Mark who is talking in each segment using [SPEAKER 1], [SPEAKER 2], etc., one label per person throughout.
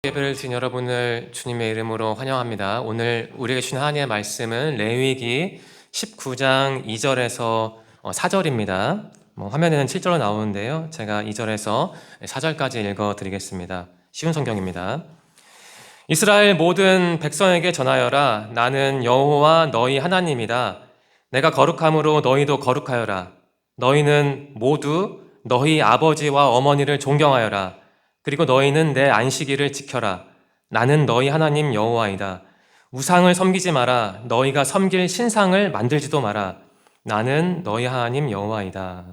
[SPEAKER 1] 예배를 드린 여러분을 주님의 이름으로 환영합니다. 오늘 우리에게 주신 하나님의 말씀은 레위기 19장 2절에서 4절입니다. 화면에는 7절로 나오는데요. 제가 2절에서 4절까지 읽어드리겠습니다. 쉬운 성경입니다. 이스라엘 모든 백성에게 전하여라. 나는 여호와 너희 하나님이다. 내가 거룩함으로 너희도 거룩하여라. 너희는 모두 너희 아버지와 어머니를 존경하여라. 그리고 너희는 내 안식일을 지켜라. 나는 너희 하나님 여호와이다. 우상을 섬기지 마라. 너희가 섬길 신상을 만들지도 마라. 나는 너희 하나님 여호와이다.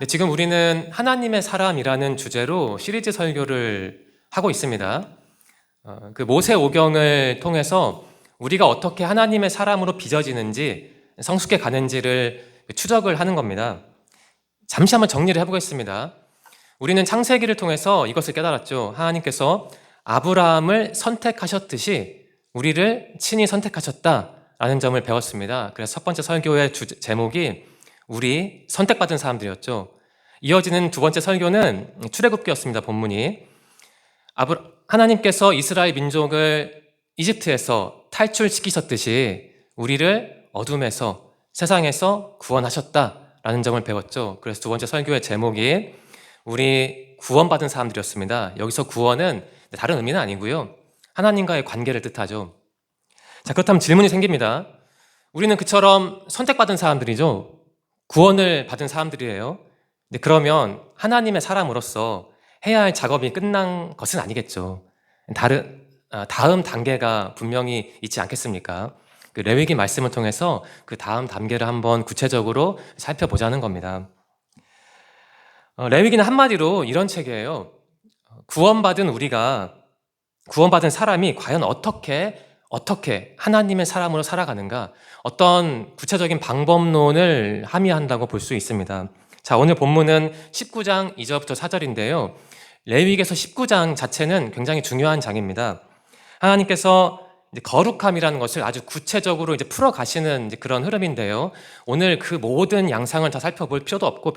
[SPEAKER 1] 지금 우리는 하나님의 사람이라는 주제로 시리즈 설교를 하고 있습니다. 그 모세 오경을 통해서 우리가 어떻게 하나님의 사람으로 빚어지는지 성숙해 가는지를 추적을 하는 겁니다. 잠시 한번 정리를 해보겠습니다. 우리는 창세기를 통해서 이것을 깨달았죠. 하나님께서 아브라함을 선택하셨듯이 우리를 친히 선택하셨다라는 점을 배웠습니다. 그래서 첫 번째 설교의 제목이 우리 선택받은 사람들이었죠. 이어지는 두 번째 설교는 출애굽기였습니다. 본문이 하나님께서 이스라엘 민족을 이집트에서 탈출시키셨듯이 우리를 어둠에서 세상에서 구원하셨다라는 점을 배웠죠. 그래서 두 번째 설교의 제목이 우리 구원받은 사람들이었습니다. 여기서 구원은 다른 의미는 아니고요. 하나님과의 관계를 뜻하죠. 자, 그렇다면 질문이 생깁니다. 우리는 그처럼 선택받은 사람들이죠. 구원을 받은 사람들이에요. 근데 그러면 하나님의 사람으로서 해야 할 작업이 끝난 것은 아니겠죠. 다음 단계가 분명히 있지 않겠습니까? 그 레위기 말씀을 통해서 그 다음 단계를 한번 구체적으로 살펴보자는 겁니다. 레위기는 한마디로 이런 책이에요. 구원받은 사람이 과연 어떻게 하나님의 사람으로 살아가는가, 어떤 구체적인 방법론을 함의한다고 볼 수 있습니다. 자, 오늘 본문은 19장 2절부터 4절인데요. 레위기에서 19장 자체는 굉장히 중요한 장입니다. 하나님께서 거룩함이라는 것을 아주 구체적으로 풀어가시는 그런 흐름인데요. 오늘 그 모든 양상을 다 살펴볼 필요도 없고,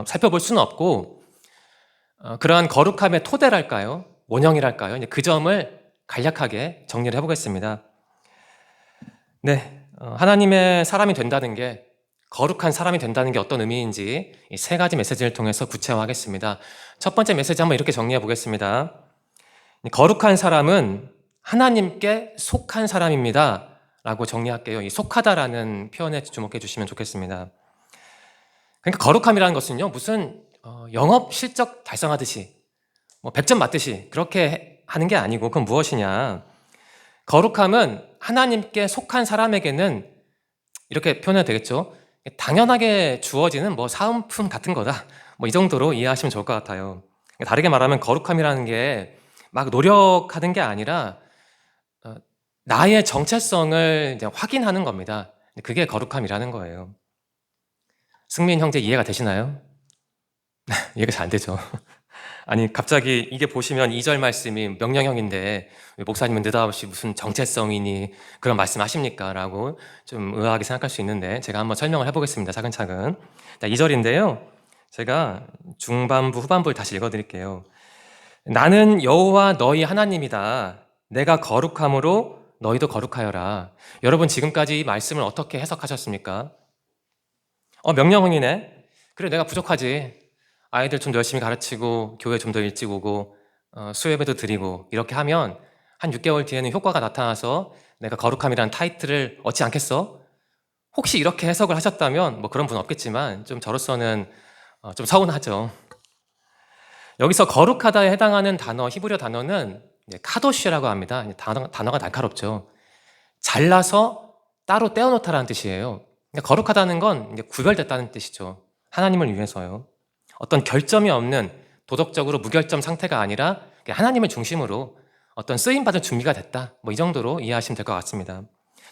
[SPEAKER 1] 살펴볼 수는 없고, 그러한 거룩함의 토대랄까요? 원형이랄까요? 그 점을 간략하게 정리를 해보겠습니다. 네, 하나님의 사람이 된다는 게, 거룩한 사람이 된다는 게 어떤 의미인지 이 세 가지 메시지를 통해서 구체화하겠습니다. 첫 번째 메시지 한번 이렇게 정리해 보겠습니다. 거룩한 사람은 하나님께 속한 사람입니다. 라고 정리할게요. 이 속하다라는 표현에 주목해 주시면 좋겠습니다. 그러니까 거룩함이라는 것은요, 무슨 영업 실적 달성하듯이 100점 맞듯이 그렇게 하는 게 아니고, 그건 무엇이냐? 거룩함은 하나님께 속한 사람에게는 이렇게 표현해도 되겠죠. 당연하게 주어지는 사은품 같은 거다. 이 정도로 이해하시면 좋을 것 같아요. 다르게 말하면 거룩함이라는 게 막 노력하는 게 아니라 나의 정체성을 이제 확인하는 겁니다. 그게 거룩함이라는 거예요. 승민 형제 이해가 되시나요? 이해가 잘 안 되죠. 아니, 갑자기 이게 보시면 2절 말씀이 명령형인데 목사님은 느닷없이 무슨 정체성이니 그런 말씀 하십니까? 라고 좀 의아하게 생각할 수 있는데 제가 한번 설명을 해보겠습니다. 차근차근. 2절인데요. 제가 중반부, 후반부를 다시 읽어드릴게요. 나는 여호와 너희 하나님이다. 내가 거룩함으로 너희도 거룩하여라. 여러분, 지금까지 이 말씀을 어떻게 해석하셨습니까? 명령형이네. 그래, 내가 부족하지. 아이들 좀 더 열심히 가르치고 교회 좀 더 일찍 오고 수요예배도 드리고 이렇게 하면 한 6개월 뒤에는 효과가 나타나서 내가 거룩함이라는 타이틀을 얻지 않겠어? 혹시 이렇게 해석을 하셨다면 그런 분 없겠지만 좀 저로서는 좀 서운하죠. 여기서 거룩하다에 해당하는 단어, 히브리어 단어는 카도시라고 합니다. 단어가 날카롭죠. 잘라서 따로 떼어놓다라는 뜻이에요. 그러니까 거룩하다는 건 구별됐다는 뜻이죠. 하나님을 위해서요. 어떤 결점이 없는 도덕적으로 무결점 상태가 아니라 하나님을 중심으로 어떤 쓰임받을 준비가 됐다. 이 정도로 이해하시면 될 것 같습니다.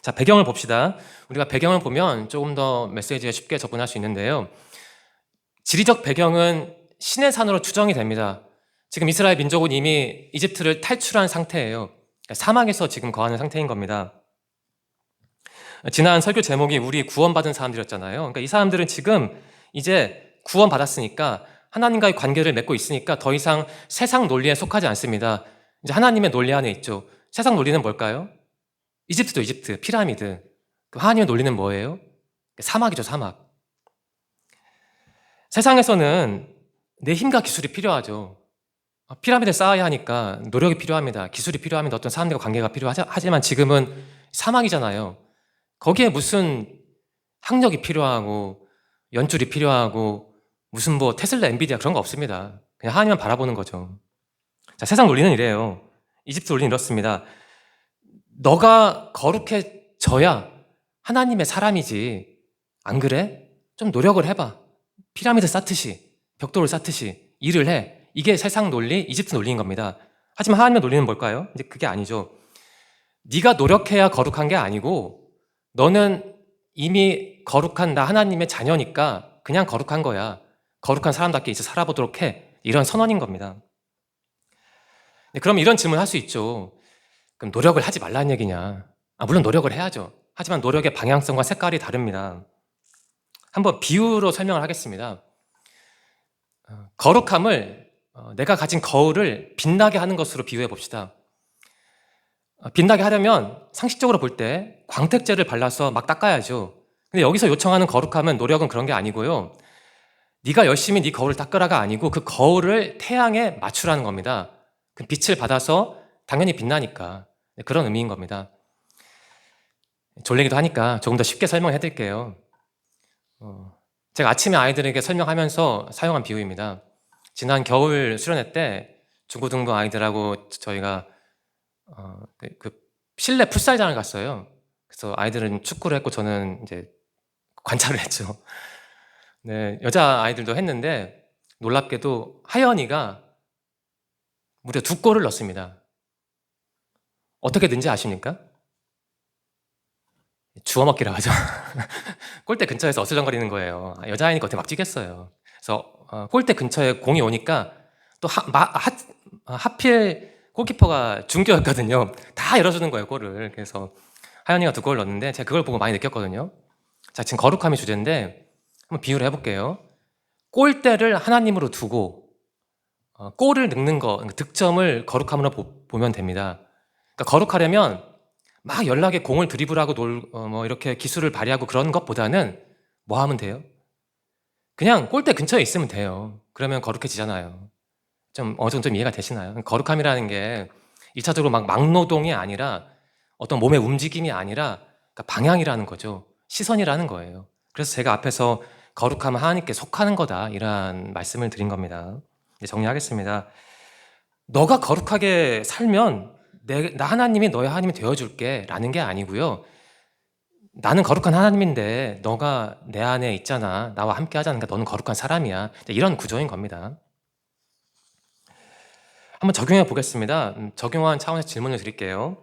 [SPEAKER 1] 자, 배경을 봅시다. 우리가 배경을 보면 조금 더 메시지에 쉽게 접근할 수 있는데요. 지리적 배경은 신의 산으로 추정이 됩니다. 지금 이스라엘 민족은 이미 이집트를 탈출한 상태예요. 사막에서 지금 거하는 상태인 겁니다. 지난 설교 제목이 우리 구원받은 사람들이었잖아요. 그러니까 이 사람들은 지금 이제 구원받았으니까 하나님과의 관계를 맺고 있으니까 더 이상 세상 논리에 속하지 않습니다. 이제 하나님의 논리 안에 있죠. 세상 논리는 뭘까요? 이집트도 이집트, 피라미드. 그럼 하나님의 논리는 뭐예요? 사막이죠, 사막. 세상에서는 내 힘과 기술이 필요하죠. 피라미드를 쌓아야 하니까 노력이 필요합니다. 기술이 필요합니다. 어떤 사람들과 관계가 필요하지만 지금은 사막이잖아요. 거기에 무슨 학력이 필요하고 연줄이 필요하고 무슨 뭐 테슬라, 엔비디아 그런 거 없습니다. 그냥 하나님만 바라보는 거죠. 자, 세상 논리는 이래요. 이집트 논리는 이렇습니다. 너가 거룩해져야 하나님의 사람이지. 안 그래? 좀 노력을 해봐. 피라미드 쌓듯이, 벽돌을 쌓듯이 일을 해. 이게 세상 논리, 이집트 논리인 겁니다. 하지만 하나님의 논리는 뭘까요? 이제 그게 아니죠. 네가 노력해야 거룩한 게 아니고 너는 이미 거룩한 나 하나님의 자녀니까 그냥 거룩한 거야. 거룩한 사람답게 이제 살아보도록 해. 이런 선언인 겁니다. 그럼 이런 질문을 할 수 있죠. 그럼 노력을 하지 말라는 얘기냐? 물론 노력을 해야죠. 하지만 노력의 방향성과 색깔이 다릅니다. 한번 비유로 설명을 하겠습니다. 거룩함을 내가 가진 거울을 빛나게 하는 것으로 비유해 봅시다. 빛나게 하려면 상식적으로 볼 때 광택제를 발라서 막 닦아야죠. 근데 여기서 요청하는 거룩함은 노력은 그런 게 아니고요. 네가 열심히 네 거울을 닦으라가 아니고 그 거울을 태양에 맞추라는 겁니다. 그 빛을 받아서 당연히 빛나니까 그런 의미인 겁니다. 졸리기도 하니까 조금 더 쉽게 설명해 드릴게요. 제가 아침에 아이들에게 설명하면서 사용한 비유입니다. 지난 겨울 수련회 때 중고등부 아이들하고 저희가 그 실내 풋살장을 갔어요. 그래서 아이들은 축구를 했고 저는 이제 관찰을 했죠. 네, 여자 아이들도 했는데 놀랍게도 하연이가 무려 2골을 넣었습니다. 어떻게 된지 아십니까? 주워 먹기라 하죠. 골대 근처에서 어슬렁거리는 거예요. 여자아이니까 어떻게 막 뛰겠어요. 그래서 골대 근처에 공이 오니까 또 하필 골키퍼가 중교였거든요. 다 열어주는 거예요, 골을. 그래서 하연이가 2골 넣었는데 제가 그걸 보고 많이 느꼈거든요. 자, 지금 거룩함이 주제인데 한번 비유를 해볼게요. 골대를 하나님으로 두고 골을 넣는 거, 득점을 거룩함으로 보면 됩니다. 그러니까 거룩하려면 막 연락에 공을 드리블하고 뭐 이렇게 기술을 발휘하고 그런 것보다는 뭐 하면 돼요? 그냥 골대 근처에 있으면 돼요. 그러면 거룩해지잖아요. 좀 어느 정도 좀 이해가 되시나요? 거룩함이라는 게 2차적으로 막 막노동이 아니라 어떤 몸의 움직임이 아니라 그러니까 방향이라는 거죠. 시선이라는 거예요. 그래서 제가 앞에서 거룩함은 하나님께 속하는 거다 이런 말씀을 드린 겁니다. 이제 정리하겠습니다. 너가 거룩하게 살면 나 하나님이 너의 하나님이 되어줄게 라는 게 아니고요. 나는 거룩한 하나님인데 너가 내 안에 있잖아. 나와 함께 하자니까 너는 거룩한 사람이야. 이런 구조인 겁니다. 한번 적용해 보겠습니다. 적용한 차원에서 질문을 드릴게요.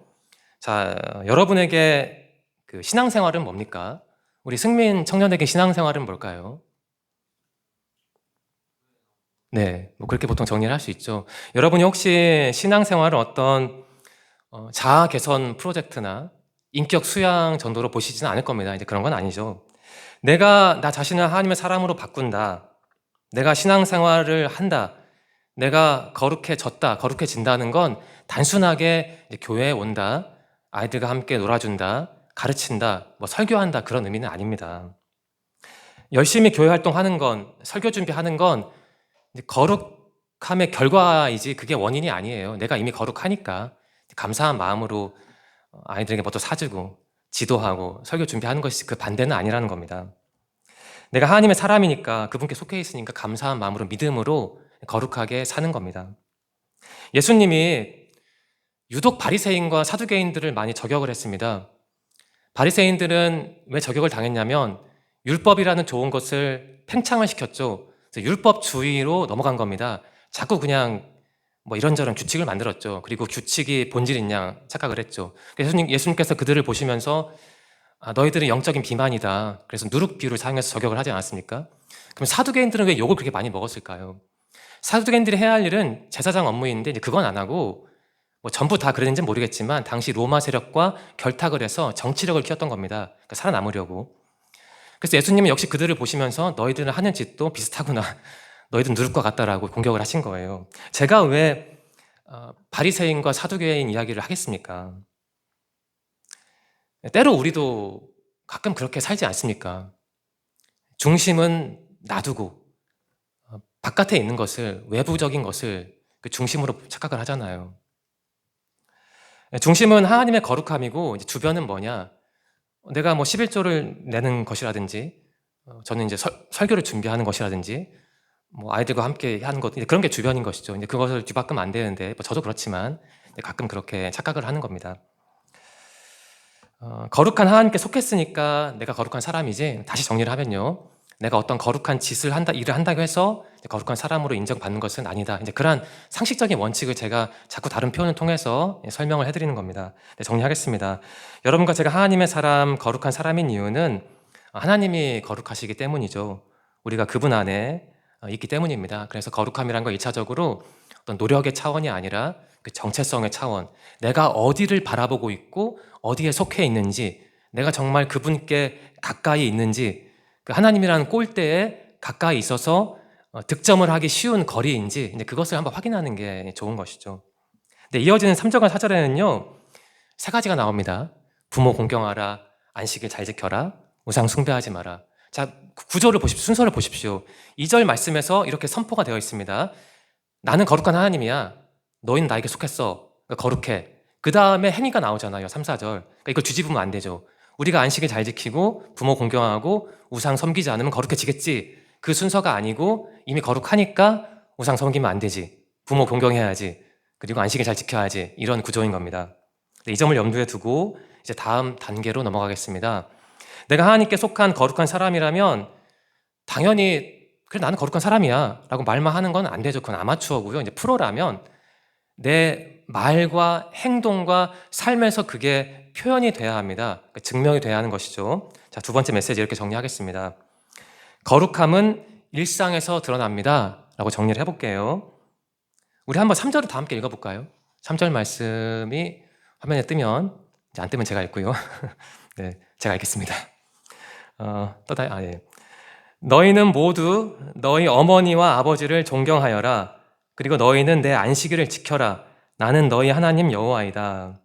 [SPEAKER 1] 자, 여러분에게 그 신앙생활은 뭡니까? 우리 승민 청년에게 신앙생활은 뭘까요? 네, 뭐 그렇게 보통 정리를 할 수 있죠. 여러분이 혹시 신앙생활을 어떤 자아 개선 프로젝트나 인격 수양 정도로 보시지는 않을 겁니다. 이제 그런 건 아니죠. 내가 나 자신을 하나님의 사람으로 바꾼다. 내가 신앙생활을 한다. 내가 거룩해졌다. 거룩해진다는 건 단순하게 이제 교회에 온다. 아이들과 함께 놀아준다. 가르친다. 뭐 설교한다. 그런 의미는 아닙니다. 열심히 교회 활동하는 건, 설교 준비하는 건 이제 거룩함의 결과이지 그게 원인이 아니에요. 내가 이미 거룩하니까 감사한 마음으로 아이들에게 뭣도 사주고 지도하고 설교 준비하는 것이 그 반대는 아니라는 겁니다. 내가 하나님의 사람이니까 그분께 속해 있으니까 감사한 마음으로 믿음으로 거룩하게 사는 겁니다. 예수님이 유독 바리새인과 사두개인들을 많이 저격을 했습니다. 바리새인들은 왜 저격을 당했냐면 율법이라는 좋은 것을 팽창을 시켰죠. 율법주의로 넘어간 겁니다. 자꾸 그냥 뭐 이런저런 규칙을 만들었죠. 그리고 규칙이 본질인 양 착각을 했죠. 예수님께서 그들을 보시면서 너희들은 영적인 비만이다. 그래서 누룩 비유를 사용해서 저격을 하지 않았습니까? 그럼 사두개인들은 왜 욕을 그렇게 많이 먹었을까요? 사두개인들이 해야 할 일은 제사장 업무인데 이제 그건 안 하고 뭐 전부 다 그랬는지는 모르겠지만 당시 로마 세력과 결탁을 해서 정치력을 키웠던 겁니다. 그러니까 살아남으려고. 그래서 예수님은 역시 그들을 보시면서 너희들은 하는 짓도 비슷하구나. 너희들은 누룩과 같다라고 공격을 하신 거예요. 제가 왜 바리새인과 사두개인 이야기를 하겠습니까? 때로 우리도 가끔 그렇게 살지 않습니까? 중심은 놔두고 바깥에 있는 것을, 외부적인 것을 그 중심으로 착각을 하잖아요. 중심은 하나님의 거룩함이고 이제 주변은 뭐냐? 내가 뭐 11조를 내는 것이라든지 저는 이제 설교를 준비하는 것이라든지 뭐 아이들과 함께 하는 것, 그런 게 주변인 것이죠. 이제 그것을 뒤바꾸면 안 되는데 뭐 저도 그렇지만 가끔 그렇게 착각을 하는 겁니다. 거룩한 하나님께 속했으니까 내가 거룩한 사람이지. 다시 정리를 하면요, 내가 어떤 거룩한 짓을 한다, 일을 한다고 해서 거룩한 사람으로 인정받는 것은 아니다. 이제 그러한 상식적인 원칙을 제가 자꾸 다른 표현을 통해서 설명을 해드리는 겁니다. 네, 정리하겠습니다. 여러분과 제가 하나님의 사람, 거룩한 사람인 이유는 하나님이 거룩하시기 때문이죠. 우리가 그분 안에 있기 때문입니다. 그래서 거룩함이란 건 1차적으로 어떤 노력의 차원이 아니라 그 정체성의 차원, 내가 어디를 바라보고 있고 어디에 속해 있는지, 내가 정말 그분께 가까이 있는지, 그 하나님이라는 꼴대에 가까이 있어서 득점을 하기 쉬운 거리인지 이제 그것을 한번 확인하는 게 좋은 것이죠. 근데 이어지는 3절과 4절에는요, 세 가지가 나옵니다. 부모 공경하라, 안식일 잘 지켜라, 우상 숭배하지 마라. 자, 구조를 보십시오. 순서를 보십시오. 2절 말씀에서 이렇게 선포가 되어 있습니다. 나는 거룩한 하나님이야. 너희는 나에게 속했어. 그러니까 거룩해. 그 다음에 행위가 나오잖아요. 3, 4절. 그러니까 이걸 뒤집으면 안 되죠. 우리가 안식일 잘 지키고 부모 공경하고 우상 섬기지 않으면 거룩해지겠지. 그 순서가 아니고 이미 거룩하니까 우상 섬기면 안 되지. 부모 공경해야지. 그리고 안식일 잘 지켜야지. 이런 구조인 겁니다. 이 점을 염두에 두고 이제 다음 단계로 넘어가겠습니다. 내가 하나님께 속한 거룩한 사람이라면 당연히 그래 나는 거룩한 사람이야 라고 말만 하는 건 안 되죠. 그건 아마추어고요. 이제 프로라면 내 말과 행동과 삶에서 그게 표현이 돼야 합니다. 증명이 돼야 하는 것이죠. 자, 두 번째 메시지 이렇게 정리하겠습니다. 거룩함은 일상에서 드러납니다 라고 정리를 해볼게요. 우리 한번 3절을 다 함께 읽어볼까요? 3절 말씀이 화면에 뜨면, 이제 안 뜨면 제가 읽고요. 네, 제가 읽겠습니다. 예. 너희는 모두 너희 어머니와 아버지를 존경하여라. 그리고 너희는 내 안식일을 지켜라. 나는 너희 하나님 여호와이다.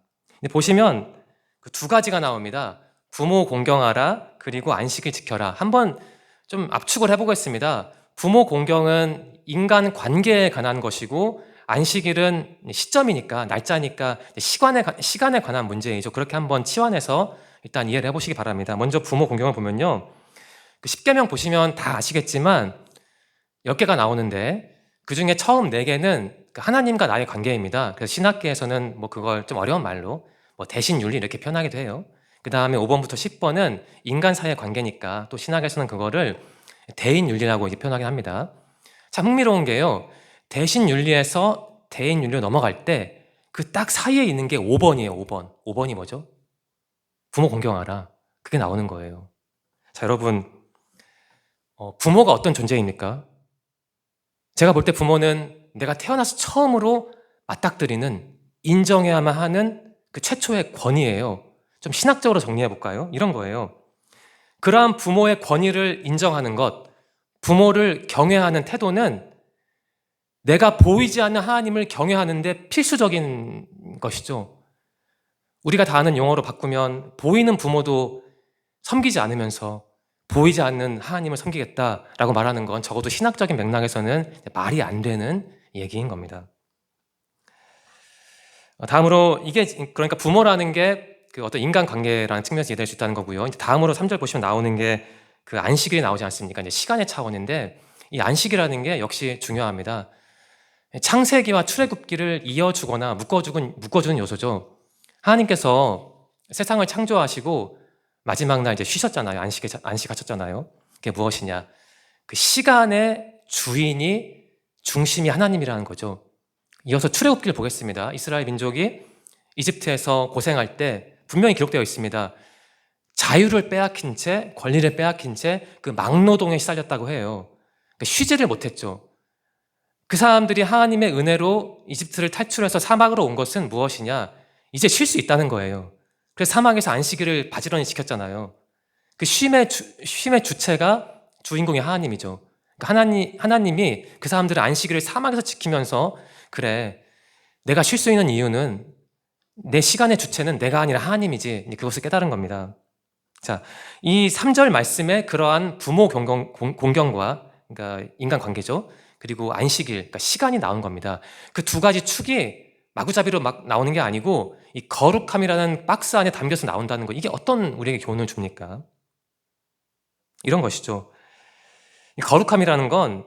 [SPEAKER 1] 보시면 그 두 가지가 나옵니다. 부모 공경하라, 그리고 안식일 지켜라. 한번 좀 압축을 해보겠습니다. 부모 공경은 인간 관계에 관한 것이고, 안식일은 시점이니까, 날짜니까 시간에 관한 문제이죠. 그렇게 한번 치환해서 일단 이해를 해보시기 바랍니다. 먼저 부모 공경을 보면요, 그 10계명 보시면 다 아시겠지만 10개가 나오는데 그 중에 처음 4개는 하나님과 나의 관계입니다. 그래서 신학계에서는 뭐 그걸 좀 어려운 말로 뭐 대신윤리 이렇게 표현하기도 해요. 그 다음에 5번부터 10번은 인간 사이의 관계니까 또 신학에서는 그거를 대인윤리라고 이렇게 표현하긴 합니다. 참 흥미로운 게요, 대신윤리에서 대인윤리로 넘어갈 때 그 딱 사이에 있는 게 5번이에요. 5번. 5번이 뭐죠? 부모 공경하라. 그게 나오는 거예요. 자, 여러분, 부모가 어떤 존재입니까? 제가 볼 때 부모는 내가 태어나서 처음으로 맞닥뜨리는, 인정해야만 하는 그 최초의 권위예요. 좀 신학적으로 정리해 볼까요? 이런 거예요. 그러한 부모의 권위를 인정하는 것, 부모를 경외하는 태도는 내가 보이지 않는 하나님을 경외하는데 필수적인 것이죠. 우리가 다 아는 용어로 바꾸면 보이는 부모도 섬기지 않으면서 보이지 않는 하나님을 섬기겠다라고 말하는 건 적어도 신학적인 맥락에서는 말이 안 되는 얘기인 겁니다. 다음으로 이게 그러니까 부모라는 게 그 어떤 인간관계라는 측면에서 이해될 수 있다는 거고요. 이제 다음으로 3절 보시면 나오는 게 그 안식일이 나오지 않습니까? 이제 시간의 차원인데 이 안식이라는 게 역시 중요합니다. 창세기와 출애굽기를 이어주거나 묶어주는 요소죠. 하나님께서 세상을 창조하시고 마지막 날 이제 쉬셨잖아요. 안식하셨잖아요. 그게 무엇이냐? 그 시간의 주인이, 중심이 하나님이라는 거죠. 이어서 출애굽기를 보겠습니다. 이스라엘 민족이 이집트에서 고생할 때 분명히 기록되어 있습니다. 자유를 빼앗긴 채, 권리를 빼앗긴 채 그 막노동에 시달렸다고 해요. 그러니까 쉬지를 못했죠. 그 사람들이 하나님의 은혜로 이집트를 탈출해서 사막으로 온 것은 무엇이냐? 이제 쉴 수 있다는 거예요. 그래서 사막에서 안식일을 바지런히 지켰잖아요. 그 쉼의 주체가 주인공이 하나님이죠. 그러니까 하나님이 그 사람들의 안식일을 사막에서 지키면서 그래, 내가 쉴 수 있는 이유는 내 시간의 주체는 내가 아니라 하나님이지, 그것을 깨달은 겁니다. 자, 이 3절 말씀에 그러한 부모 공경과, 그러니까 인간관계죠. 그리고 안식일, 그러니까 시간이 나온 겁니다. 그 두 가지 축이 마구잡이로 막 나오는 게 아니고 이 거룩함이라는 박스 안에 담겨서 나온다는 거, 이게 어떤 우리에게 교훈을 줍니까? 이런 것이죠. 이 거룩함이라는 건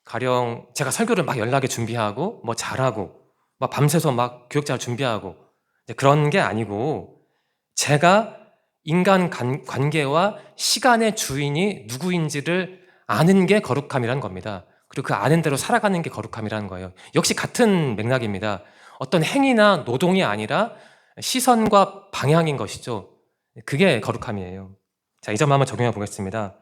[SPEAKER 1] 가령 제가 설교를 막 연락에 준비하고 뭐 잘하고 막 밤새서 막 교육자를 준비하고 그런 게 아니고, 제가 인간 관계와 시간의 주인이 누구인지를 아는 게 거룩함이라는 겁니다. 그리고 그 아는 대로 살아가는 게 거룩함이라는 거예요. 역시 같은 맥락입니다. 어떤 행위나 노동이 아니라 시선과 방향인 것이죠. 그게 거룩함이에요. 자, 이 점 한번 적용해 보겠습니다.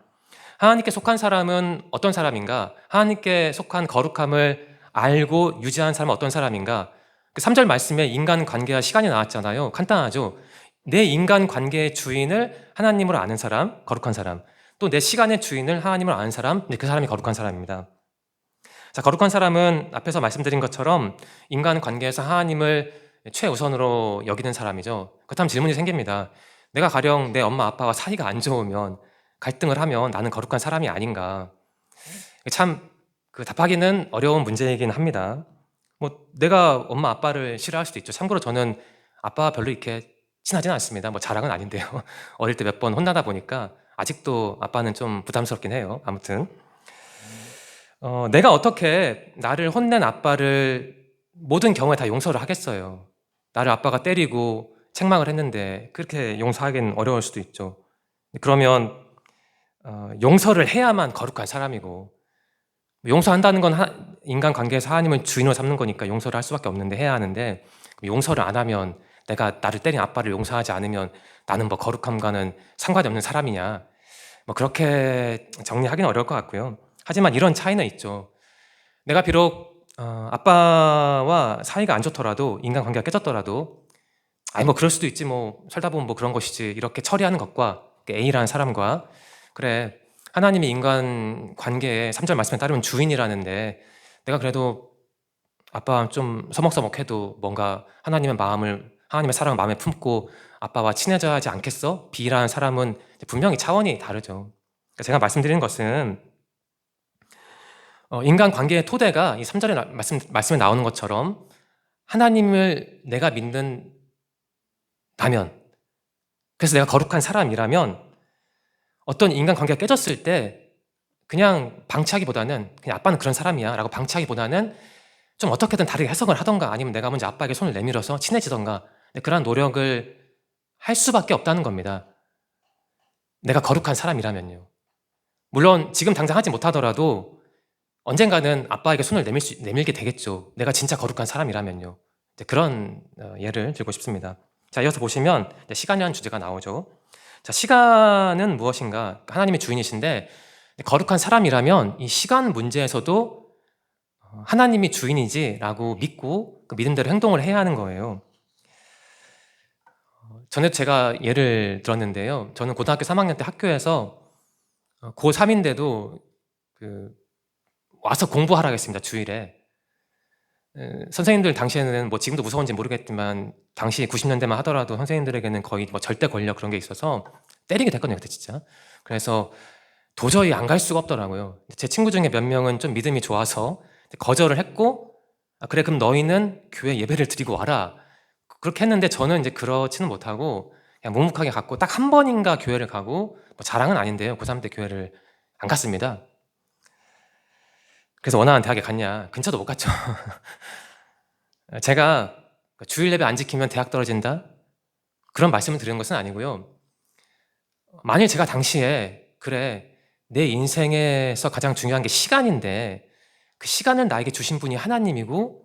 [SPEAKER 1] 하나님께 속한 사람은 어떤 사람인가? 하나님께 속한 거룩함을 알고 유지하는 사람은 어떤 사람인가? 그 3절 말씀에 인간 관계와 시간이 나왔잖아요. 간단하죠. 내 인간 관계의 주인을 하나님으로 아는 사람, 거룩한 사람. 또 내 시간의 주인을 하나님으로 아는 사람, 그 사람이 거룩한 사람입니다. 자, 거룩한 사람은 앞에서 말씀드린 것처럼 인간 관계에서 하나님을 최우선으로 여기는 사람이죠. 그렇다면 질문이 생깁니다. 내가 가령 내 엄마 아빠와 사이가 안 좋으면, 갈등을 하면 나는 거룩한 사람이 아닌가? 참 답하기는 어려운 문제이긴 합니다. 뭐 내가 엄마 아빠를 싫어할 수도 있죠. 참고로 저는 아빠와 별로 이렇게 친하진 않습니다. 뭐 자랑은 아닌데요. 어릴 때 몇 번 혼나다 보니까 아직도 아빠는 좀 부담스럽긴 해요. 아무튼 내가 어떻게 나를 혼낸 아빠를 모든 경우에 다 용서를 하겠어요. 나를 아빠가 때리고 책망을 했는데 그렇게 용서하기는 어려울 수도 있죠. 그러면 용서를 해야만 거룩한 사람이고, 용서한다는 건 인간 관계에서 하나님을 주인으로 삼는 거니까 용서를 할 수밖에 없는데 해야 하는데, 용서를 안 하면, 내가 나를 때린 아빠를 용서하지 않으면 나는 뭐 거룩함과는 상관이 없는 사람이냐, 뭐 그렇게 정리하기는 어려울 것 같고요. 하지만 이런 차이는 있죠. 내가 비록 아빠와 사이가 안 좋더라도, 인간 관계가 깨졌더라도, 아니 뭐 그럴 수도 있지, 뭐 살다 보면 뭐 그런 것이지, 이렇게 처리하는 것과, A라는 사람과, 그래 하나님이 인간 관계에 3절 말씀에 따르면 주인이라는데, 내가 그래도 아빠와 좀 서먹서먹해도 뭔가 하나님의 사랑을 마음에 품고 아빠와 친해져야 하지 않겠어? B라는 사람은 분명히 차원이 다르죠. 그러니까 제가 말씀드리는 것은 인간 관계의 토대가 이 3절에 말씀에 나오는 것처럼 하나님을 내가 믿는다면, 그래서 내가 거룩한 사람이라면, 어떤 인간 관계가 깨졌을 때 그냥 방치하기보다는, 그냥 아빠는 그런 사람이야 라고 방치하기보다는 좀 어떻게든 다르게 해석을 하던가, 아니면 내가 먼저 아빠에게 손을 내밀어서 친해지던가, 그런 노력을 할 수밖에 없다는 겁니다. 내가 거룩한 사람이라면요. 물론 지금 당장 하지 못하더라도 언젠가는 아빠에게 손을 내밀게 되겠죠. 내가 진짜 거룩한 사람이라면요. 그런 예를 들고 싶습니다. 자, 이어서 보시면 시간이라는 주제가 나오죠. 자, 시간은 무엇인가? 하나님의 주인이신데, 거룩한 사람이라면 이 시간 문제에서도 하나님이 주인이지라고 믿고 그 믿음대로 행동을 해야 하는 거예요. 전에 제가 예를 들었는데요. 저는 고등학교 3학년 때 학교에서 고3인데도 와서 공부하라고 했습니다. 주일에. 선생님들 당시에는 뭐 지금도 무서운지 모르겠지만 당시 90년대만 하더라도 선생님들에게는 거의 뭐 절대 권력 그런 게 있어서 때리게 됐거든요. 그때 진짜. 그래서 도저히 안 갈 수가 없더라고요. 제 친구 중에 몇 명은 좀 믿음이 좋아서 거절을 했고, 그래 그럼 너희는 교회 예배를 드리고 와라, 그렇게 했는데, 저는 이제 그렇지는 못하고 그냥 묵묵하게 갔고, 딱 한 번인가 교회를 가고, 뭐 자랑은 아닌데요, 고3 때 교회를 안 갔습니다. 그래서 원하는 대학에 갔냐? 근처도 못 갔죠. 제가 주일 예배 안 지키면 대학 떨어진다, 그런 말씀을 드리는 것은 아니고요. 만일 제가 당시에, 그래 내 인생에서 가장 중요한 게 시간인데 그 시간을 나에게 주신 분이 하나님이고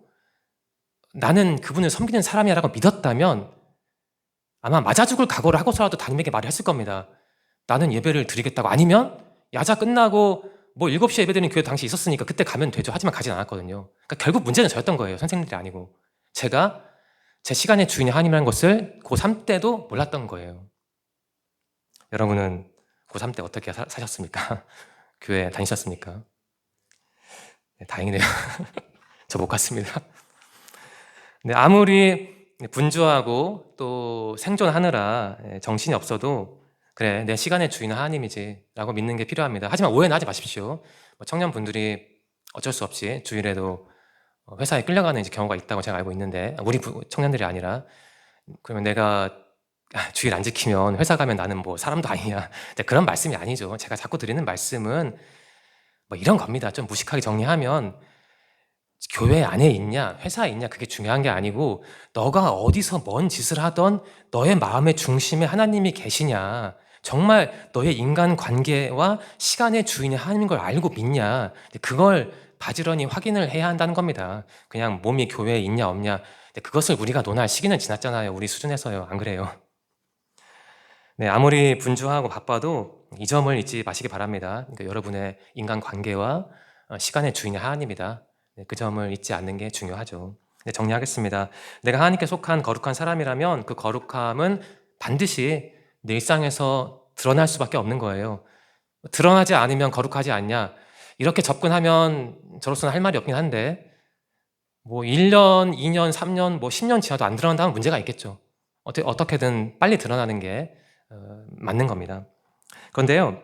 [SPEAKER 1] 나는 그분을 섬기는 사람이라고 믿었다면, 아마 맞아 죽을 각오를 하고서라도 담임에게 말을 했을 겁니다. 나는 예배를 드리겠다고. 아니면 야자 끝나고 뭐 7시에 예배 드리는 교회 당시 있었으니까 그때 가면 되죠. 하지만 가진 않았거든요. 그러니까 결국 문제는 저였던 거예요. 선생님들이 아니고. 제가 제 시간의 주인이 하나님이라는 것을 고3 때도 몰랐던 거예요. 여러분은 고3 때 어떻게 사셨습니까? 교회 다니셨습니까? 네, 다행이네요. 저 못 갔습니다. 근데 아무리 분주하고 또 생존하느라 정신이 없어도 그래, 내 시간의 주인은 하나님이지 라고 믿는 게 필요합니다. 하지만 오해는 하지 마십시오. 청년분들이 어쩔 수 없이 주일에도 회사에 끌려가는 이제 경우가 있다고 제가 알고 있는데, 우리 청년들이 아니라, 그러면 내가 주일 안 지키면 회사 가면 나는 뭐 사람도 아니냐, 그런 말씀이 아니죠. 제가 자꾸 드리는 말씀은 뭐 이런 겁니다. 좀 무식하게 정리하면, 교회 안에 있냐 회사에 있냐 그게 중요한 게 아니고, 너가 어디서 뭔 짓을 하던 너의 마음의 중심에 하나님이 계시냐, 정말 너의 인간관계와 시간의 주인이 하나님인 걸 알고 믿냐, 그걸 바지런히 확인을 해야 한다는 겁니다. 그냥 몸이 교회에 있냐 없냐, 그것을 우리가 논할 시기는 지났잖아요. 우리 수준에서요. 안 그래요? 네, 아무리 분주하고 바빠도 이 점을 잊지 마시기 바랍니다. 그러니까 여러분의 인간관계와 시간의 주인이 하나님이다. 그 점을 잊지 않는 게 중요하죠. 네, 정리하겠습니다. 내가 하나님께 속한 거룩한 사람이라면 그 거룩함은 반드시 내 일상에서 드러날 수밖에 없는 거예요. 드러나지 않으면 거룩하지 않냐, 이렇게 접근하면 저로서는 할 말이 없긴 한데, 뭐 1년, 2년, 3년, 뭐 10년 지나도 안 드러난다면 문제가 있겠죠. 어떻게든 빨리 드러나는 게 맞는 겁니다. 그런데요,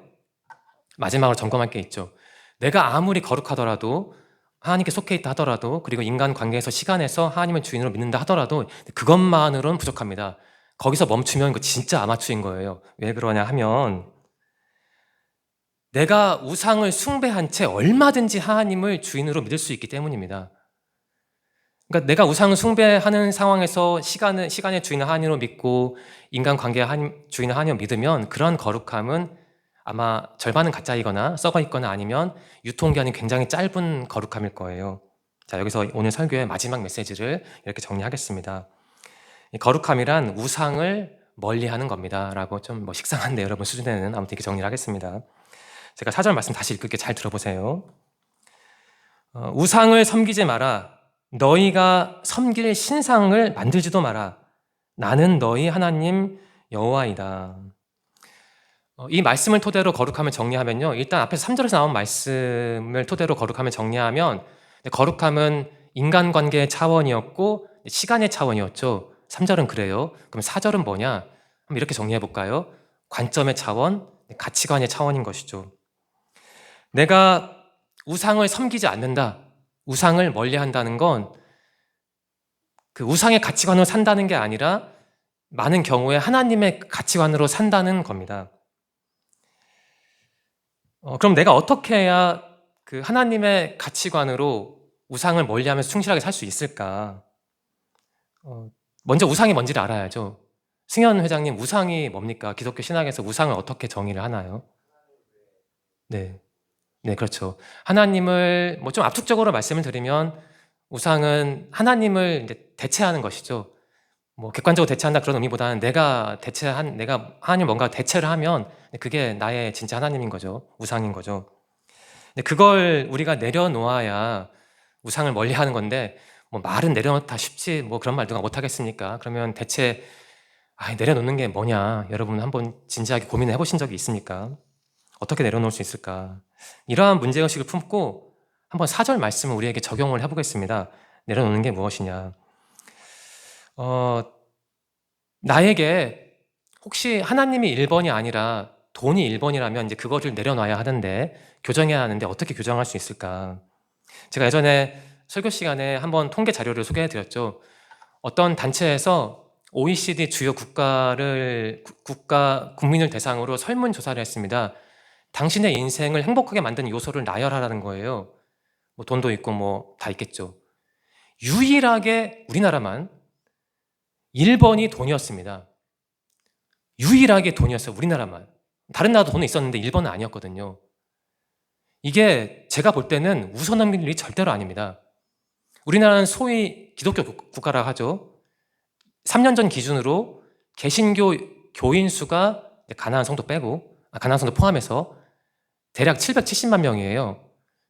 [SPEAKER 1] 마지막으로 점검할 게 있죠. 내가 아무리 거룩하더라도, 하나님께 속해 있다 하더라도, 그리고 인간관계에서 시간에서 하나님을 주인으로 믿는다 하더라도 그것만으로는 부족합니다. 거기서 멈추면 이거 진짜 아마추어인 거예요. 왜 그러냐 하면, 내가 우상을 숭배한 채 얼마든지 하나님을 주인으로 믿을 수 있기 때문입니다. 그러니까 내가 우상을 숭배하는 상황에서 시간의 주인을 하나님으로 믿고 인간관계의 주인을 하나님으로 믿으면, 그런 거룩함은 아마 절반은 가짜이거나 썩어있거나 아니면 유통기한이 굉장히 짧은 거룩함일 거예요. 자, 여기서 오늘 설교의 마지막 메시지를 이렇게 정리하겠습니다. 이 거룩함이란 우상을 멀리하는 겁니다 라고 좀 뭐 식상한데 여러분 수준에는 아무튼 이렇게 정리를 하겠습니다. 제가 4절 말씀 다시 읽을게. 잘 들어보세요. 우상을 섬기지 마라. 너희가 섬길 신상을 만들지도 마라. 나는 너희 하나님 여호와이다. 이 말씀을 토대로 거룩함을 정리하면요, 일단 앞에서 3절에서 나온 말씀을 토대로 거룩함을 정리하면, 거룩함은 인간관계의 차원이었고 시간의 차원이었죠. 3절은 그래요. 그럼 4절은 뭐냐? 한번 이렇게 정리해 볼까요? 관점의 차원, 가치관의 차원인 것이죠. 내가 우상을 섬기지 않는다, 우상을 멀리한다는 건 그 우상의 가치관으로 산다는 게 아니라 많은 경우에 하나님의 가치관으로 산다는 겁니다. 그럼 내가 어떻게 해야 그 하나님의 가치관으로 우상을 멀리하면서 충실하게 살 수 있을까? 먼저 우상이 뭔지를 알아야죠. 승현 회장님, 우상이 뭡니까? 기독교 신학에서 우상을 어떻게 정의를 하나요? 네, 네, 그렇죠. 하나님을 뭐 좀 압축적으로 말씀을 드리면, 우상은 하나님을 이제 대체하는 것이죠. 뭐 객관적으로 대체한다 그런 의미보다는 내가 하나님 뭔가 대체를 하면 그게 나의 진짜 하나님인 거죠. 우상인 거죠. 근데 그걸 우리가 내려놓아야 우상을 멀리하는 건데, 뭐 말은 내려놓다 쉽지 뭐 그런 말 누가 못 하겠습니까? 그러면 대체 내려놓는 게 뭐냐? 여러분 한번 진지하게 고민을 해보신 적이 있습니까? 어떻게 내려놓을 수 있을까? 이러한 문제의식을 품고 한번 4절 말씀을 우리에게 적용을 해보겠습니다. 내려놓는 게 무엇이냐? 나에게 혹시 하나님이 1번이 아니라 돈이 1번이라면 이제 그거를 내려놔야 하는데, 교정해야 하는데 어떻게 교정할 수 있을까? 제가 예전에 설교 시간에 한번 통계 자료를 소개해 드렸죠. 어떤 단체에서 OECD 주요 국민을 대상으로 설문조사를 했습니다. 당신의 인생을 행복하게 만드는 요소를 나열하라는 거예요. 뭐 돈도 있고 뭐 다 있겠죠. 유일하게 우리나라만 1번이 돈이었습니다. 유일하게 돈이었어요. 우리나라만. 다른 나라도 돈은 있었는데 1번은 아니었거든요. 이게 제가 볼 때는 우선넘길 일이 절대로 아닙니다. 우리나라는 소위 기독교 국가라 하죠. 3년 전 기준으로 개신교 교인 수가 가나안 성도 포함해서 대략 770만 명이에요.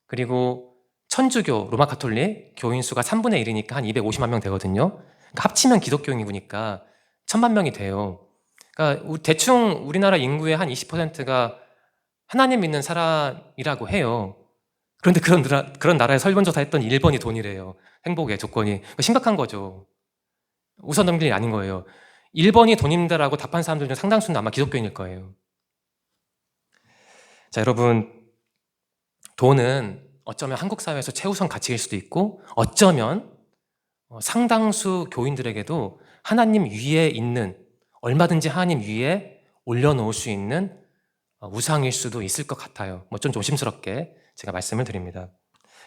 [SPEAKER 1] 그리고 천주교, 로마 가톨릭 교인 수가 3분의 1이니까 한 250만 명 되거든요. 그러니까 합치면 기독교 인구니까 1000만 명이 돼요. 그러니까 대충 우리나라 인구의 한 20%가 하나님 믿는 사람이라고 해요. 그런데 그런 나라에 설문조사 했던 1번이 돈이래요. 행복의 조건이. 심각한 거죠. 우선 넘길 일이 아닌 거예요. 1번이 돈입니다라고 답한 사람들 중 상당수는 아마 기독교인일 거예요. 자, 여러분, 돈은 어쩌면 한국 사회에서 최우선 가치일 수도 있고 어쩌면 상당수 교인들에게도 하나님 위에 있는, 얼마든지 하나님 위에 올려놓을 수 있는 우상일 수도 있을 것 같아요. 좀 조심스럽게 제가 말씀을 드립니다.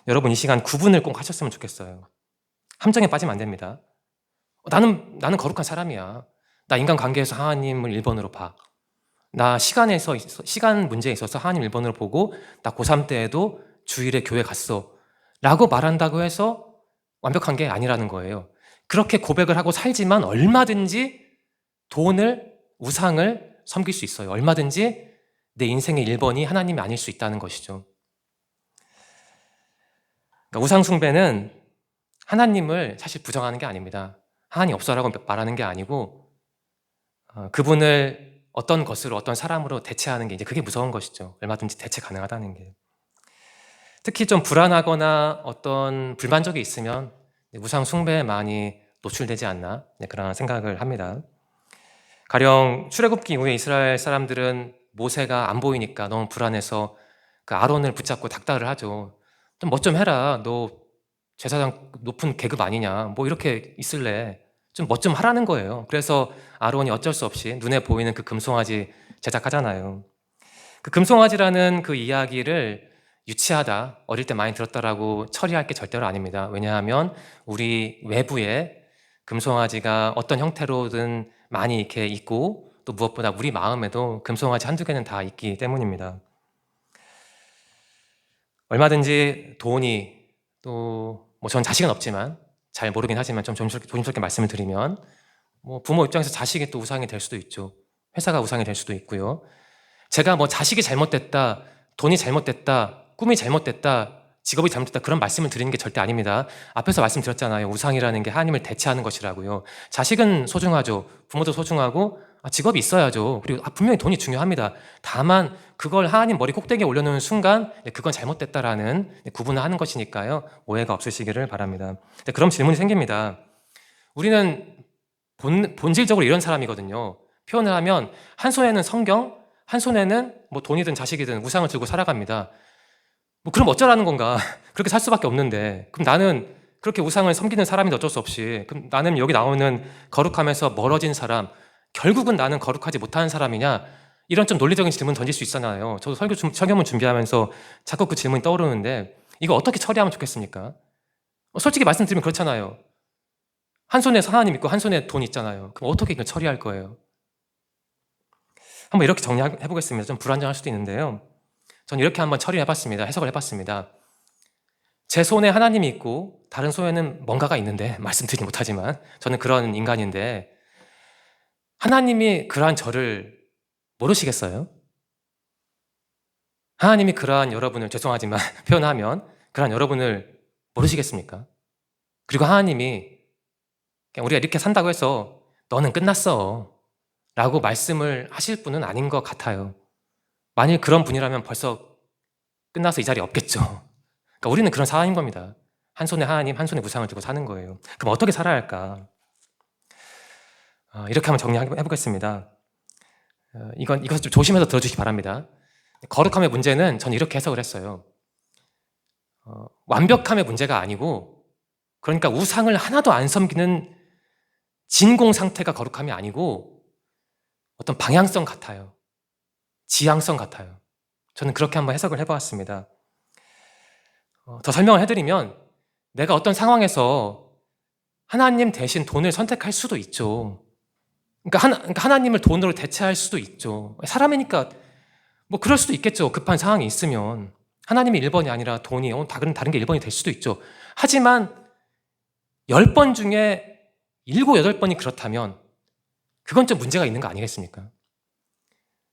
[SPEAKER 1] 여러분, 이 시간 구분을 꼭 하셨으면 좋겠어요. 함정에 빠지면 안 됩니다. 나는 거룩한 사람이야. 나 인간관계에서 하나님을 1번으로 봐. 나 시간 문제에 있어서 하나님 1번으로 보고 나 고3 때에도 주일에 교회 갔어 라고 말한다고 해서 완벽한 게 아니라는 거예요. 그렇게 고백을 하고 살지만 얼마든지 돈을, 우상을 섬길 수 있어요. 얼마든지 내 인생의 1번이 하나님이 아닐 수 있다는 것이죠. 그러니까 우상 숭배는 하나님을 사실 부정하는 게 아닙니다. 하나님 없어라고 말하는 게 아니고 그분을 어떤 것으로, 어떤 사람으로 대체하는 게 이제 그게 무서운 것이죠. 얼마든지 대체 가능하다는 게. 특히 좀 불안하거나 어떤 불만족이 있으면 우상 숭배에 많이 노출되지 않나 그런 생각을 합니다. 가령 출애굽기 이후에 이스라엘 사람들은 모세가 안 보이니까 너무 불안해서 그 아론을 붙잡고 닥달을 하죠. 좀 뭐 좀 해라. 너 제사장 높은 계급 아니냐. 뭐 이렇게 있을래. 좀 뭐 좀 하라는 거예요. 그래서 아론이 어쩔 수 없이 눈에 보이는 그 금송아지 제작하잖아요. 그 금송아지라는 그 이야기를 유치하다, 어릴 때 많이 들었다라고 처리할 게 절대로 아닙니다. 왜냐하면 우리 외부에 금송아지가 어떤 형태로든 많이 이렇게 있고 또 무엇보다 우리 마음에도 금송아지 한두 개는 다 있기 때문입니다. 얼마든지 돈이 또 전 자식은 없지만 잘 모르긴 하지만 좀 조심스럽게 말씀을 드리면 부모 입장에서 자식이 또 우상이 될 수도 있죠. 회사가 우상이 될 수도 있고요. 제가 자식이 잘못됐다, 돈이 잘못됐다, 꿈이 잘못됐다, 직업이 잘못됐다 그런 말씀을 드리는 게 절대 아닙니다. 앞에서 말씀드렸잖아요. 우상이라는 게 하나님을 대체하는 것이라고요. 자식은 소중하죠. 부모도 소중하고 직업이 있어야죠. 그리고 분명히 돈이 중요합니다. 다만 그걸 하나님 머리 꼭대기에 올려놓는 순간 그건 잘못됐다라는 구분을 하는 것이니까요. 오해가 없으시기를 바랍니다. 그럼 질문이 생깁니다. 우리는 본질적으로 이런 사람이거든요. 표현을 하면 한 손에는 성경, 한 손에는 돈이든 자식이든 우상을 들고 살아갑니다. 그럼 어쩌라는 건가? 그렇게 살 수밖에 없는데 그럼 나는 그렇게 우상을 섬기는 사람인데 어쩔 수 없이 그럼 나는 여기 나오는 거룩함에서 멀어진 사람, 결국은 나는 거룩하지 못하는 사람이냐? 이런 좀 논리적인 질문 던질 수 있잖아요. 저도 설교문 준비하면서 자꾸 그 질문이 떠오르는데 이거 어떻게 처리하면 좋겠습니까? 솔직히 말씀드리면 그렇잖아요. 한 손에 하나님 있고 한 손에 돈 있잖아요. 그럼 어떻게 이걸 처리할 거예요? 한번 이렇게 정리해 보겠습니다. 좀 불안정할 수도 있는데요. 저는 이렇게 한번 처리해봤습니다. 해석을 해봤습니다. 제 손에 하나님이 있고 다른 손에는 뭔가가 있는데 말씀드리지 못하지만 저는 그런 인간인데 하나님이 그러한 저를 모르시겠어요? 하나님이 그러한 여러분을, 죄송하지만 표현하면 그러한 여러분을 모르시겠습니까? 그리고 하나님이 그냥 우리가 이렇게 산다고 해서 너는 끝났어 라고 말씀을 하실 분은 아닌 것 같아요. 만일 그런 분이라면 벌써 끝나서 이 자리에 없겠죠. 그러니까 우리는 그런 사람인 겁니다. 한 손에 하나님, 한 손에 우상을 들고 사는 거예요. 그럼 어떻게 살아야 할까? 이렇게 한번 정리해보겠습니다. 이것 좀 조심해서 들어주시기 바랍니다. 거룩함의 문제는 저는 이렇게 해석을 했어요. 완벽함의 문제가 아니고, 그러니까 우상을 하나도 안 섬기는 진공 상태가 거룩함이 아니고 어떤 방향성 같아요. 지향성 같아요. 저는 그렇게 한번 해석을 해보았습니다. 더 설명을 해드리면 내가 어떤 상황에서 하나님 대신 돈을 선택할 수도 있죠. 그러니까 하나님을 돈으로 대체할 수도 있죠. 사람이니까 그럴 수도 있겠죠. 급한 상황이 있으면. 하나님이 1번이 아니라 돈이 다른 게 1번이 될 수도 있죠. 하지만 10번 중에 7, 8번이 그렇다면 그건 좀 문제가 있는 거 아니겠습니까?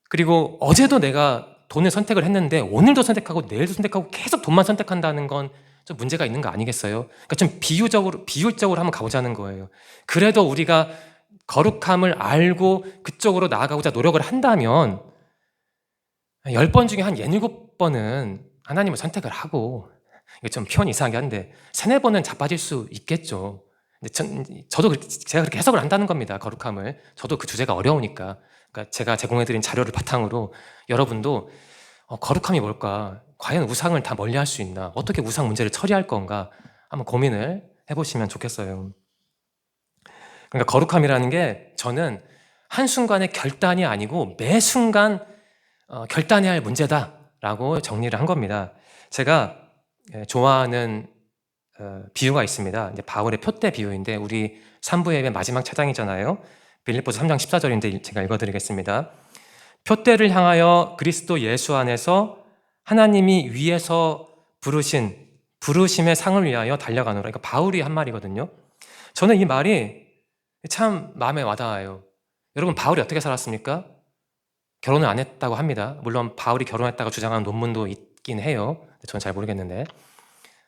[SPEAKER 1] 그리고 어제도 내가 돈을 선택을 했는데 오늘도 선택하고 내일도 선택하고 계속 돈만 선택한다는 건 좀 문제가 있는 거 아니겠어요? 그러니까 좀 비율적으로 한번 가보자는 거예요. 그래도 우리가 거룩함을 알고 그쪽으로 나아가고자 노력을 한다면 10번 중에 한 7번은 하나님을 선택을 하고, 이게 좀 표현이 이상하게 한데 3, 4번은 자빠질 수 있겠죠. 제가 그렇게 해석을 한다는 겁니다. 거룩함을. 저도 그 주제가 어려우니까. 그러니까 제가 제공해드린 자료를 바탕으로 여러분도 거룩함이 뭘까? 과연 우상을 다 멀리할 수 있나? 어떻게 우상 문제를 처리할 건가? 한번 고민을 해보시면 좋겠어요. 그러니까 거룩함이라는 게 저는 한순간의 결단이 아니고 매 순간 결단해야 할 문제다라고 정리를 한 겁니다. 제가 좋아하는 비유가 있습니다. 이제 바울의 표대 비유인데 우리 3부 예배 마지막 차장이잖아요. 빌립보서 3장 14절인데 제가 읽어드리겠습니다. 표대를 향하여 그리스도 예수 안에서 하나님이 위에서 부르신 부르심의 상을 위하여 달려가노라. 그러니까 바울이 한 말이거든요. 저는 이 말이 참 마음에 와닿아요. 여러분 바울이 어떻게 살았습니까? 결혼을 안 했다고 합니다. 물론 바울이 결혼했다고 주장하는 논문도 있긴 해요. 저는 잘 모르겠는데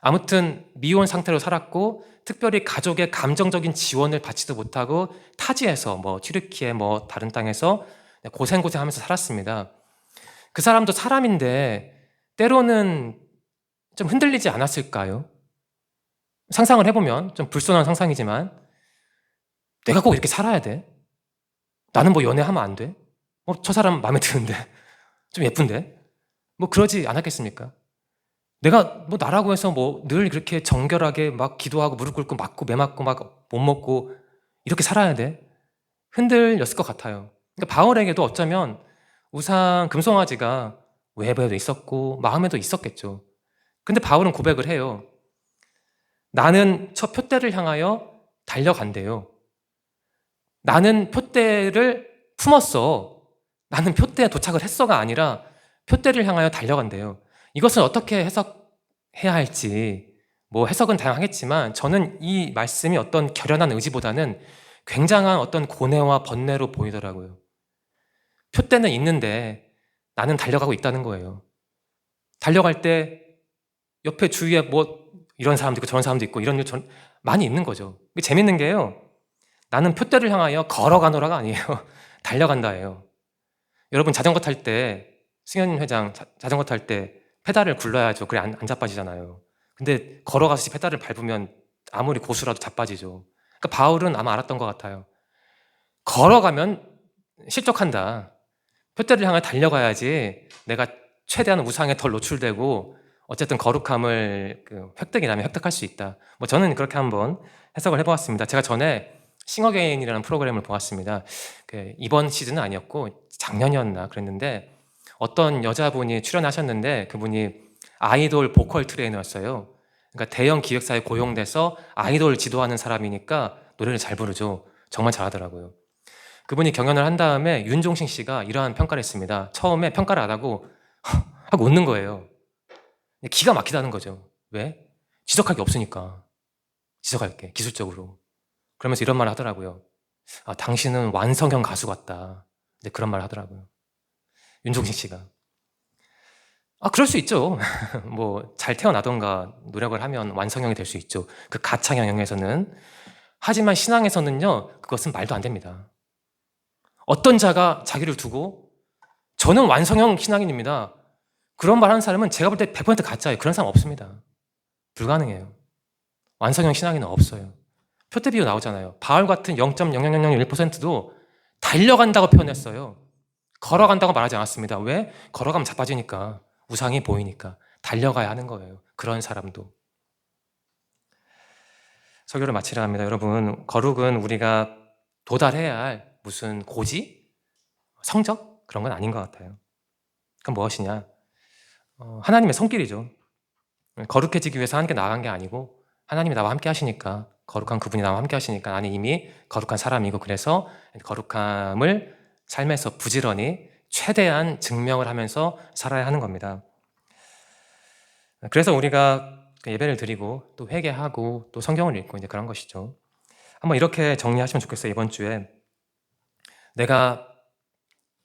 [SPEAKER 1] 아무튼 미혼 상태로 살았고 특별히 가족의 감정적인 지원을 받지도 못하고 타지에서 뭐 튀르키예 뭐 다른 땅에서 고생하면서 살았습니다. 그 사람도 사람인데 때로는 좀 흔들리지 않았을까요? 상상을 해보면 좀 불손한 상상이지만 내가 꼭 이렇게 살아야 돼? 나는 뭐 연애하면 안 돼? 저 사람 마음에 드는데 좀 예쁜데? 뭐 그러지 않았겠습니까? 내가 뭐 나라고 해서 뭐 늘 그렇게 정결하게 막 기도하고 무릎 꿇고 맞고 매 맞고 막 못 먹고 이렇게 살아야 돼? 흔들렸을 것 같아요. 그러니까 바울에게도 어쩌면 우상 금송아지가 외부에도 있었고 마음에도 있었겠죠. 근데 바울은 고백을 해요. 나는 저 표대를 향하여 달려간대요. 나는 표대를 품었어. 나는 표대에 도착을 했어가 아니라 표대를 향하여 달려간대요. 이것을 어떻게 해석해야 할지 뭐 해석은 다양하겠지만 저는 이 말씀이 어떤 결연한 의지보다는 굉장한 어떤 고뇌와 번뇌로 보이더라고요. 표대는 있는데 나는 달려가고 있다는 거예요. 달려갈 때 옆에 주위에 뭐 이런 사람도 있고 저런 사람도 있고 이런 일 많이 있는 거죠. 재밌는 게요. 나는 표대를 향하여 걸어가노라가 아니에요. 달려간다예요. 여러분 자전거 탈 때 승현 회장 자전거 탈 때 페달을 굴러야죠. 그래 안 자빠지잖아요. 근데 걸어가서 페달을 밟으면 아무리 고수라도 자빠지죠. 그러니까 바울은 아마 알았던 것 같아요. 걸어가면 실족한다. 표대를 향해 달려가야지 내가 최대한 우상에 덜 노출되고 어쨌든 거룩함을 획득이라면 획득할 수 있다. 뭐 저는 그렇게 한번 해석을 해보았습니다. 제가 전에 싱어게인이라는 프로그램을 보았습니다. 이번 시즌은 아니었고 작년이었나 그랬는데 어떤 여자분이 출연하셨는데 그분이 아이돌 보컬 트레이너였어요. 그러니까 대형 기획사에 고용돼서 아이돌 지도하는 사람이니까 노래를 잘 부르죠. 정말 잘하더라고요. 그분이 경연을 한 다음에 윤종신 씨가 이러한 평가를 했습니다. 처음에 평가를 안 하고 하고 웃는 거예요. 기가 막히다는 거죠. 왜? 지적할 게 없으니까. 지적할게 기술적으로. 그러면서 이런 말을 하더라고요. 당신은 완성형 가수 같다. 근데 그런 말을 하더라고요. 윤종신 씨가. 그럴 수 있죠. 뭐 잘 태어나던가 노력을 하면 완성형이 될 수 있죠. 그 가창 영역에서는. 하지만 신앙에서는요. 그것은 말도 안 됩니다. 어떤 자가 자기를 두고 저는 완성형 신앙인입니다. 그런 말 하는 사람은 제가 볼 때 100% 가짜예요. 그런 사람 없습니다. 불가능해요. 완성형 신앙인은 없어요. 표대 비유 나오잖아요. 바울 같은 0.0001%도 달려간다고 표현했어요. 걸어간다고 말하지 않았습니다. 왜? 걸어가면 자빠지니까. 우상이 보이니까. 달려가야 하는 거예요. 그런 사람도. 설교를 마치려 합니다. 여러분, 거룩은 우리가 도달해야 할 무슨 고지? 성적? 그런 건 아닌 것 같아요. 그럼 무엇이냐? 하나님의 손길이죠. 거룩해지기 위해서 하는 게 나간 게 아니고 하나님이 나와 함께 하시니까 거룩한 그분이 나와 함께 하시니까 나는 이미 거룩한 사람이고 그래서 거룩함을 삶에서 부지런히 최대한 증명을 하면서 살아야 하는 겁니다. 그래서 우리가 예배를 드리고 또 회개하고 또 성경을 읽고 이제 그런 것이죠. 한번 이렇게 정리하시면 좋겠어요. 이번 주에 내가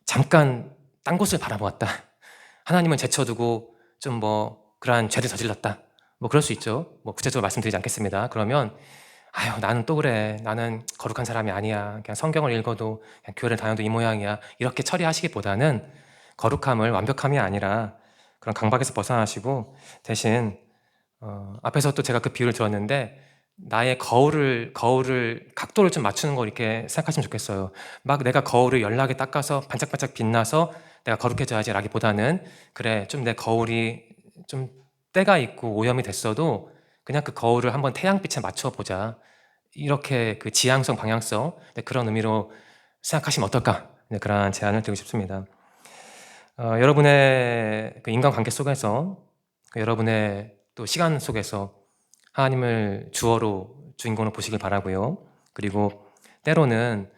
[SPEAKER 1] 잠깐 딴 곳을 바라보았다. 하나님은 제쳐두고 좀 그러한 죄를 저질렀다. 그럴 수 있죠. 구체적으로 말씀드리지 않겠습니다. 그러면 나는 또 그래. 나는 거룩한 사람이 아니야. 그냥 성경을 읽어도 그냥 교회를 다녀도 이 모양이야. 이렇게 처리하시기보다는 거룩함을 완벽함이 아니라 그런 강박에서 벗어나시고 대신 앞에서 또 제가 그 비유를 들었는데 나의 거울을 각도를 좀 맞추는 걸 이렇게 생각하시면 좋겠어요. 막 내가 거울을 연하게 닦아서 반짝반짝 빛나서 내가 거룩해져야지라기보다는 그래 좀 내 거울이 좀 때가 있고 오염이 됐어도 그냥 그 거울을 한번 태양빛에 맞춰보자. 이렇게 그 지향성, 방향성 그런 의미로 생각하시면 어떨까? 그런 제안을 드리고 싶습니다. 여러분의 그 인간관계 속에서 여러분의 또 시간 속에서 하나님을 주어로 주인공으로 보시길 바라고요. 그리고 때로는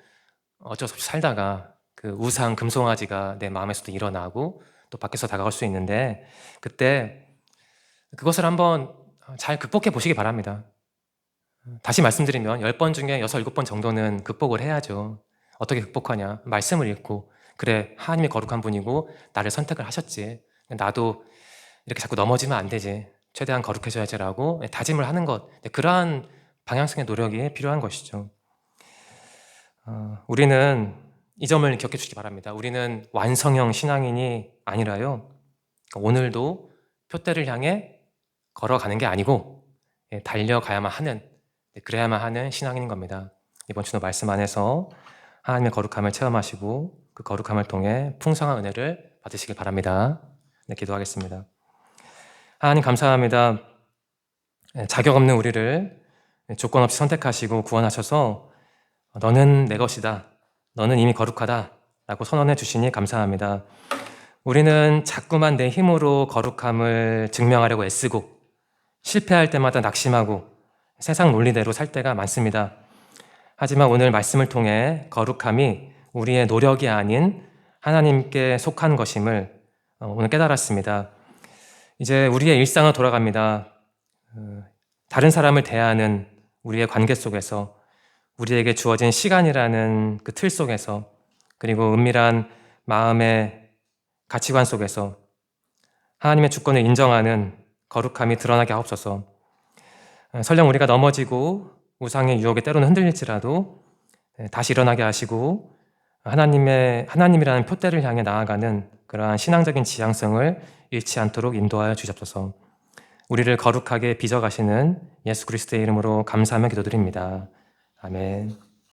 [SPEAKER 1] 어쩔 수 없이 살다가 그 우상 금송아지가 내 마음에서도 일어나고 또 밖에서 다가올 수 있는데 그때 그것을 한번 잘 극복해 보시기 바랍니다. 다시 말씀드리면 10번 중에 6, 7번 정도는 극복을 해야죠. 어떻게 극복하냐? 말씀을 읽고 그래 하나님이 거룩한 분이고 나를 선택을 하셨지. 나도 이렇게 자꾸 넘어지면 안 되지. 최대한 거룩해져야지라고 다짐을 하는 것. 그러한 방향성의 노력이 필요한 것이죠. 우리는 이 점을 기억해 주시기 바랍니다. 우리는 완성형 신앙인이 아니라요. 오늘도 표대를 향해 걸어가는 게 아니고 달려가야만 하는 그래야만 하는 신앙인인 겁니다. 이번 주도 말씀 안에서 하나님의 거룩함을 체험하시고 그 거룩함을 통해 풍성한 은혜를 받으시길 바랍니다. 네, 기도하겠습니다. 하나님 감사합니다. 자격 없는 우리를 조건 없이 선택하시고 구원하셔서 너는 내 것이다. 너는 이미 거룩하다. 라고 선언해 주시니 감사합니다. 우리는 자꾸만 내 힘으로 거룩함을 증명하려고 애쓰고 실패할 때마다 낙심하고 세상 논리대로 살 때가 많습니다. 하지만 오늘 말씀을 통해 거룩함이 우리의 노력이 아닌 하나님께 속한 것임을 오늘 깨달았습니다. 이제 우리의 일상으로 돌아갑니다. 다른 사람을 대하는 우리의 관계 속에서 우리에게 주어진 시간이라는 그 틀 속에서 그리고 은밀한 마음의 가치관 속에서 하나님의 주권을 인정하는 거룩함이 드러나게 하옵소서. 설령 우리가 넘어지고 우상의 유혹에 때로는 흔들릴지라도 다시 일어나게 하시고 하나님이라는 표대를 향해 나아가는 그러한 신앙적인 지향성을 잃지 않도록 인도하여 주시옵소서. 우리를 거룩하게 빚어가시는 예수 그리스도의 이름으로 감사하며 기도드립니다. 아멘.